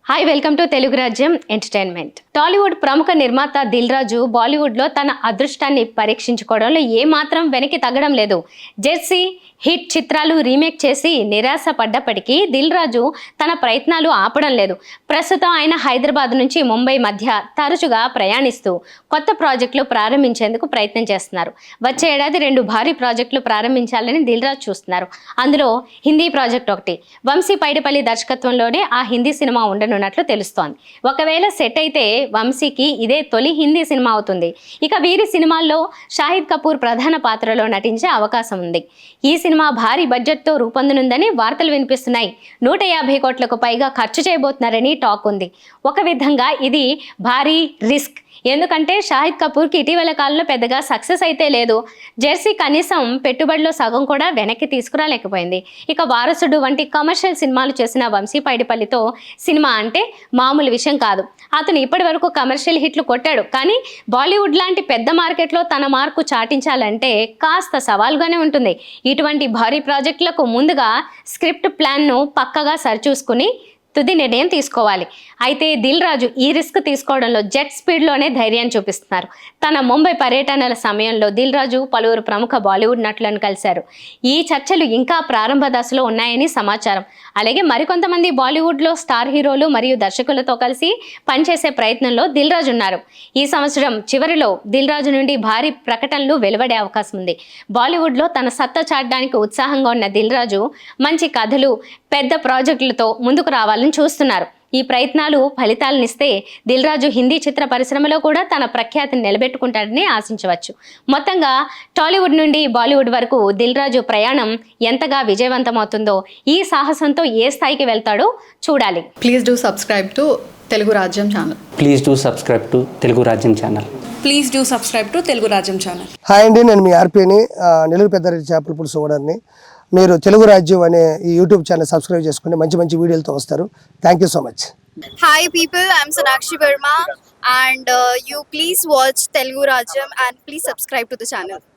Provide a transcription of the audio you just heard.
Hi welcome to Telugu రాజ్యం entertainment. Tollywood ప్రముఖ నిర్మాత దిల్ రాజు బాలీవుడ్ లో తన అదృష్టాన్ని పరీక్షించుకోవడంలో ఏమాత్రం వెనక్కి తగ్గడం లేదు. జెర్సీ హిట్ చిత్రాలు రీమేక్ చేసి నిరాశ పడ్డప్పటికీ దిల్ రాజు తన ప్రయత్నాలు ఆపడం లేదు. ప్రస్తుతం ఆయన హైదరాబాద్ నుంచి ముంబై మధ్య తరచుగా ప్రయాణిస్తూ కొత్త ప్రాజెక్టులు ప్రారంభించేందుకు ప్రయత్నం చేస్తున్నారు. వచ్చే ఏడాది 2 భారీ ప్రాజెక్టులు ప్రారంభించాలని దిల్ రాజు చూస్తున్నారు. అందులో హిందీ ప్రాజెక్ట్ ఒకటి. వంశీ పైడిపల్లి దర్శకత్వంలోనే ఆ హిందీ సినిమా ఉండనున్నట్లు తెలుస్తోంది. ఒకవేళ సెట్ అయితే వంశీకి ఇదే తొలి హిందీ సినిమా అవుతుంది. ఇక వీరి సినిమాల్లో షాహిద్ కపూర్ ప్రధాన పాత్రలో నటించే అవకాశం ఉంది. ఈ సినిమా భారీ బడ్జెట్తో రూపొందనుందని వార్తలు వినిపిస్తున్నాయి. 150 కోట్లకు పైగా ఖర్చు చేయబోతున్నారని టాక్ ఉంది. ఒక విధంగా ఇది భారీ రిస్క్. ఎందుకంటే షాహిద్ కపూర్కి ఇటీవల కాలంలో పెద్దగా సక్సెస్ అయితే లేదు. జెర్సీ కనీసం పెట్టుబడిలో సగం కూడా వెనక్కి తీసుకురాలేకపోయింది. ఇక వారసుడు వంటి కమర్షియల్ సినిమాలు చేసిన వంశీ పైడిపల్లితో సినిమా అంటే మామూలు విషయం కాదు. అతను ఇప్పటి వరకు కమర్షియల్ హిట్లు కొట్టాడు. కానీ బాలీవుడ్ లాంటి పెద్ద మార్కెట్లో తన మార్కు చాటించాలంటే కాస్త సవాల్గానే ఉంటుంది. ఇటువంటి భారీ ప్రాజెక్టులకు ముందుగా స్క్రిప్ట్ ప్లాన్ను పక్కగా సరిచూసుకుని తుది నిర్ణయం తీసుకోవాలి. అయితే దిల్ రాజు ఈ రిస్క్ తీసుకోవడంలో జెట్ స్పీడ్లోనే ధైర్యాన్ని చూపిస్తున్నారు. తన ముంబై పర్యటనల సమయంలో దిల్ రాజు పలువురు ప్రముఖ బాలీవుడ్ నటులను కలిశారు. ఈ చర్చలు ఇంకా ప్రారంభ దశలో ఉన్నాయని సమాచారం. అలాగే మరికొంతమంది బాలీవుడ్లో స్టార్ హీరోలు మరియు దర్శకులతో కలిసి పనిచేసే ప్రయత్నంలో దిల్ రాజు ఉన్నారు. ఈ సంవత్సరం చివరిలో దిల్ రాజు నుండి భారీ ప్రకటనలు వెలువడే అవకాశం ఉంది. బాలీవుడ్లో తన సత్తా చాటడానికి ఉత్సాహంగా ఉన్న దిల్ రాజు మంచి కథలు, పెద్ద ప్రాజెక్టులతో ముందుకు రావాలని చూస్తున్నారు. ఈ ప్రయత్నాలు ఫలితాలనిస్తే దిల్ రాజు హిందీ చిత్ర పరిశ్రమలో కూడా తన ప్రఖ్యాతిని నిలబెట్టుకుంటాడని ఆశించవచ్చు. మొత్తంగా టాలీవుడ్ నుండి బాలీవుడ్ వరకు దిల్ రాజు ప్రయాణం ఎంతగా విజయవంతమవుతుందో, ఈ సాహసంతో ఏ స్థాయికి వెళ్తాడో చూడాలి. Please do subscribe to Telugu Rajyam channel. Please do subscribe to Telugu Rajyam channel. Please do subscribe to Telugu Rajyam channel. Hi అండి, నేను మీ ఆర్పీని, నెల్లూరు పెద్దారెడ్డి చేపల పులుసు ఓనర్ని. మీరు తెలుగు రాజ్యం అనే ఈ యూట్యూబ్ ఛానల్ సబ్స్క్రైబ్ చేసుకుని మంచి మంచి వీడియోలతో వస్తారు. Thank you so much. Hi people, I'm Sonakshi Verma and you please watch Telugu Rajyam and please subscribe to the channel.